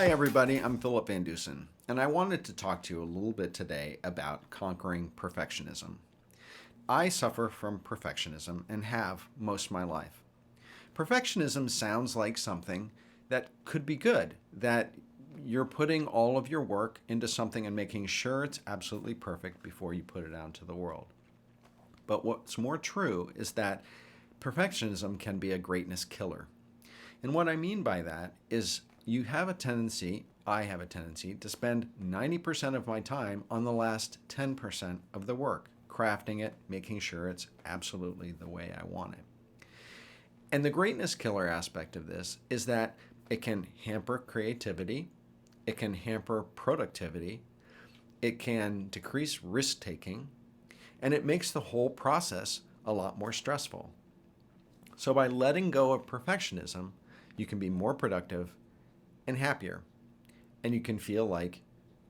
Hi everybody, I'm Philip VanDusen, and I wanted to talk to you a little bit today about conquering perfectionism. I suffer from perfectionism and have most of my life. Perfectionism sounds like something that could be good, that you're putting all of your work into something and making sure it's absolutely perfect before you put it out into the world. But what's more true is that perfectionism can be a greatness killer. And what I mean by that is I have a tendency to spend 90% of my time on the last 10% of the work, crafting it, making sure it's absolutely the way I want it. And the greatness killer aspect of this is that it can hamper creativity, it can hamper productivity, it can decrease risk taking, and it makes the whole process a lot more stressful. So by letting go of perfectionism, you can be more productive and happier, and you can feel like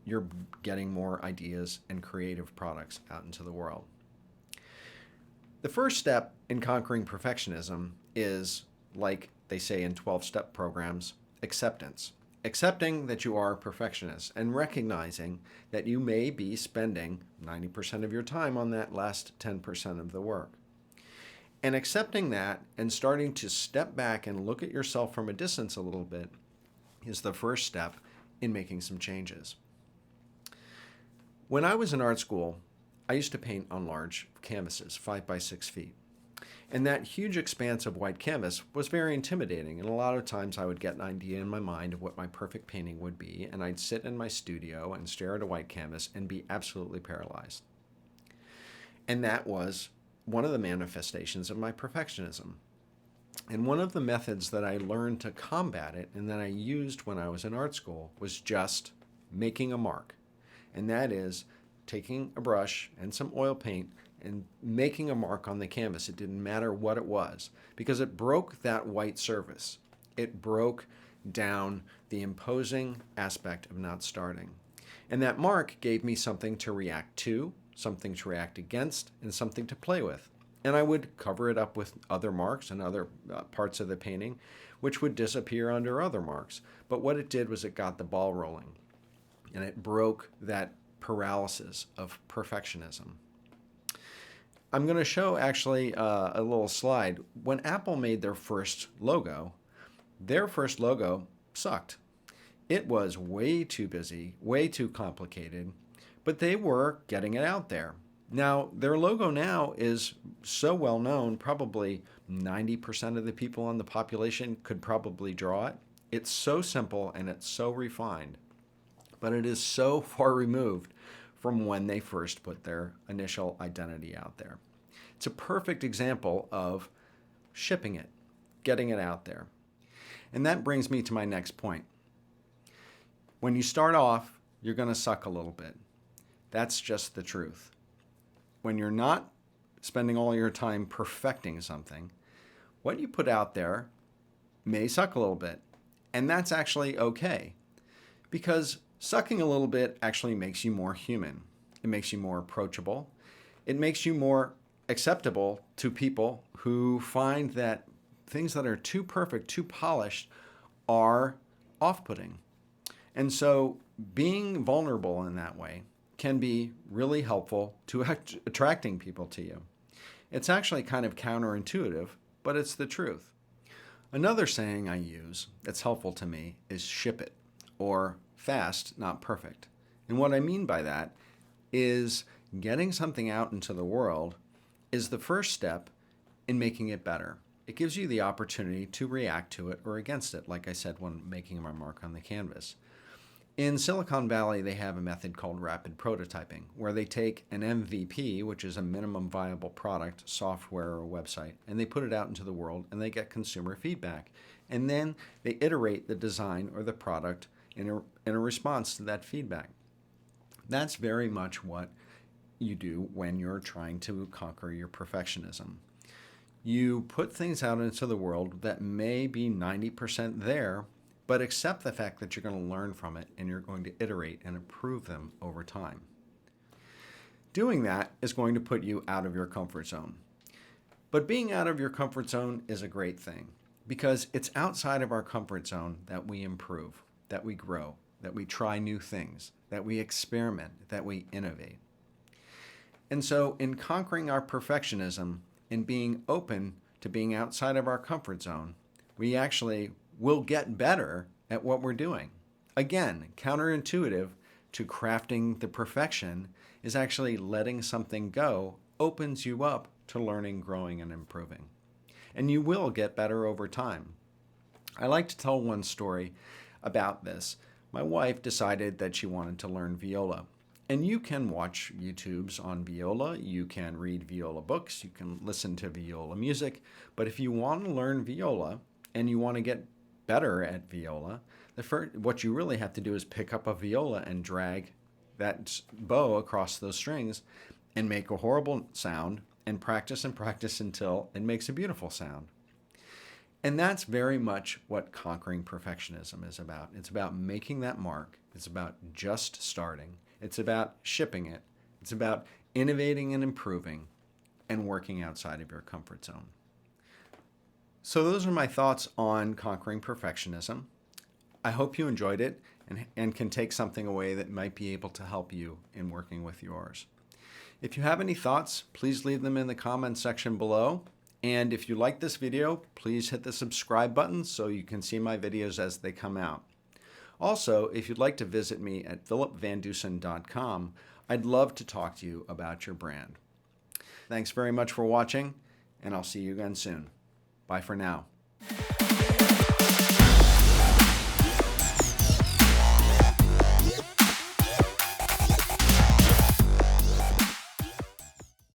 you're getting more ideas and creative products out into the world. The first step in conquering perfectionism is, like they say in 12-step programs, acceptance. Accepting that you are a perfectionist and recognizing that you may be spending 90% of your time on that last 10% of the work. And accepting that and starting to step back and look at yourself from a distance a little bit is the first step in making some changes. When I was in art school, I used to paint on large canvases, 5 by 6 feet. And that huge expanse of white canvas was very intimidating, and a lot of times I would get an idea in my mind of what my perfect painting would be, and I'd sit in my studio and stare at a white canvas and be absolutely paralyzed. And that was one of the manifestations of my perfectionism. And one of the methods that I learned to combat it and that I used when I was in art school was just making a mark. And that is taking a brush and some oil paint and making a mark on the canvas. It didn't matter what it was, because it broke that white surface. It broke down the imposing aspect of not starting. And that mark gave me something to react to, something to react against, and something to play with. And I would cover it up with other marks and other parts of the painting, which would disappear under other marks. But what it did was it got the ball rolling, and it broke that paralysis of perfectionism. I'm going to show actually a little slide. When Apple made their first logo sucked. It was way too busy, way too complicated, but they were getting it out there. Now, their logo now is so well known, probably 90% of the people in the population could probably draw it. It's so simple and it's so refined, but it is so far removed from when they first put their initial identity out there. It's a perfect example of shipping it, getting it out there. And that brings me to my next point. When you start off, you're going to suck a little bit. That's just the truth. When you're not spending all your time perfecting something, what you put out there may suck a little bit. And that's actually okay, because sucking a little bit actually makes you more human. It makes you more approachable. It makes you more acceptable to people who find that things that are too perfect, too polished, are off-putting. And so being vulnerable in that way can be really helpful to attracting people to you. It's actually kind of counterintuitive, but it's the truth. Another saying I use that's helpful to me is ship it, or fast, not perfect. And what I mean by that is getting something out into the world is the first step in making it better. It gives you the opportunity to react to it or against it, like I said when making my mark on the canvas. In Silicon Valley, they have a method called rapid prototyping, where they take an MVP, which is a minimum viable product, software or website, and they put it out into the world and they get consumer feedback. And then they iterate the design or the product in a response to that feedback. That's very much what you do when you're trying to conquer your perfectionism. You put things out into the world that may be 90% there, but accept the fact that you're going to learn from it and you're going to iterate and improve them over time. Doing that is going to put you out of your comfort zone. But being out of your comfort zone is a great thing, because it's outside of our comfort zone that we improve. that we grow, that we try new things, that we experiment, that we innovate. And so in conquering our perfectionism and being open to being outside of our comfort zone, we actually will get better at what we're doing. Again, counterintuitive to crafting the perfection is actually letting something go opens you up to learning, growing, and improving. And you will get better over time. I like to tell one story about this. My wife decided that she wanted to learn viola. And you can watch YouTubes on viola, you can read viola books, you can listen to viola music. But if you want to learn viola and you want to get better at viola, what you really have to do is pick up a viola and drag that bow across those strings and make a horrible sound and practice until it makes a beautiful sound. And that's very much what conquering perfectionism is about. It's about making that mark. It's about just starting. It's about shipping it. It's about innovating and improving and working outside of your comfort zone. So those are my thoughts on conquering perfectionism. I hope you enjoyed it and can take something away that might be able to help you in working with yours. If you have any thoughts, please leave them in the comments section below. And if you like this video, please hit the subscribe button so you can see my videos as they come out. Also, if you'd like to visit me at philipvandusen.com, I'd love to talk to you about your brand. Thanks very much for watching, and I'll see you again soon. Bye for now.